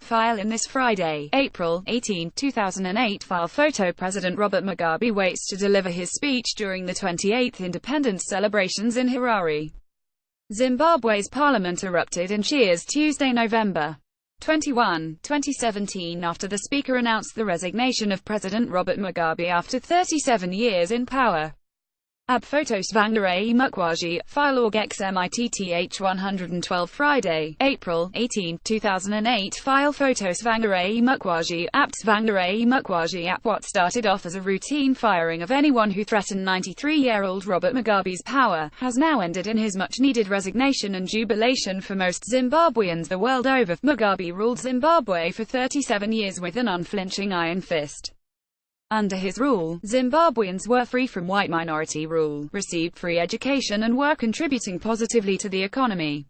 file in this Friday, April 18, 2008 file photo. President Robert Mugabe waits to deliver his speech during the 28th independence celebrations in Harare. Zimbabwe's parliament erupted in cheers Tuesday, November 21, 2017 after the speaker announced the resignation of President Robert Mugabe after 37 years in power. Ab photos Vangarai Mukwaji, file org xmitth 112 Friday, April 18, 2008 file photos Vangarai Mukwaji, apts Vangarai Mukwaji app. What started off as a routine firing of anyone who threatened 93-year-old Robert Mugabe's power, has now ended in his much-needed resignation and jubilation for most Zimbabweans the world over. Mugabe ruled Zimbabwe for 37 years with an unflinching iron fist. Under his rule, Zimbabweans were free from white minority rule, received free education and were contributing positively to the economy.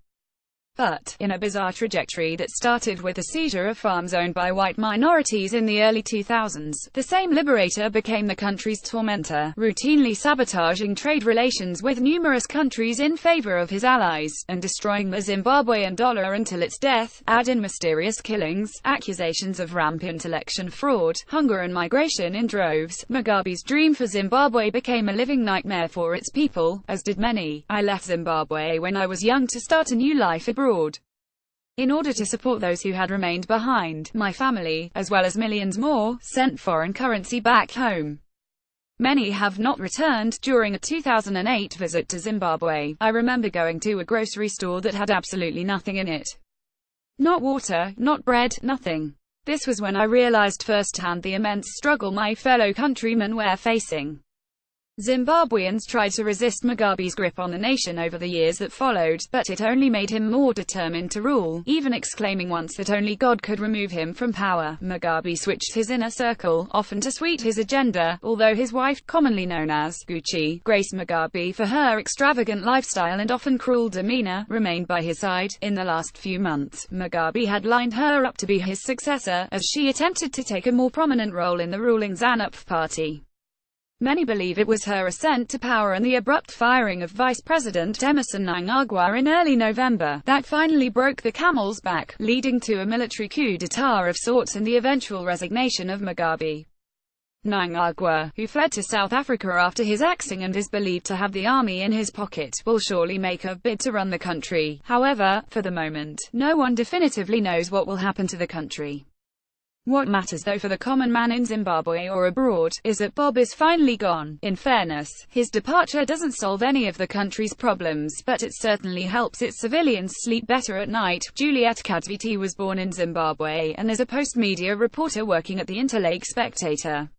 But, in a bizarre trajectory that started with the seizure of farms owned by white minorities in the early 2000s, the same liberator became the country's tormentor, routinely sabotaging trade relations with numerous countries in favor of his allies, and destroying the Zimbabwean dollar until its death. Add in mysterious killings, accusations of rampant election fraud, hunger and migration in droves. Mugabe's dream for Zimbabwe became a living nightmare for its people, as did many. I left Zimbabwe when I was young to start a new life abroad. In order to support those who had remained behind, my family, as well as millions more, sent foreign currency back home. Many have not returned. During a 2008 visit to Zimbabwe, I remember going to a grocery store that had absolutely nothing in it. Not water, not bread, nothing. This was when I realized firsthand the immense struggle my fellow countrymen were facing. Zimbabweans tried to resist Mugabe's grip on the nation over the years that followed, but it only made him more determined to rule, even exclaiming once that only God could remove him from power. Mugabe switched his inner circle, often to suit his agenda, although his wife, commonly known as Gucci, Grace Mugabe, for her extravagant lifestyle and often cruel demeanor, remained by his side. In the last few months, Mugabe had lined her up to be his successor, as she attempted to take a more prominent role in the ruling ZANU-PF party. Many believe it was her ascent to power and the abrupt firing of Vice President Emmerson Mnangagwa in early November that finally broke the camel's back, leading to a military coup d'état of sorts and the eventual resignation of Mugabe. Mnangagwa, who fled to South Africa after his axing and is believed to have the army in his pocket, will surely make a bid to run the country. However, for the moment, no one definitively knows what will happen to the country. What matters though for the common man in Zimbabwe or abroad, is that Bob is finally gone. In fairness, his departure doesn't solve any of the country's problems, but it certainly helps its civilians sleep better at night. Juliet Kadzviti was born in Zimbabwe, and is a post-media reporter working at the Interlake Spectator.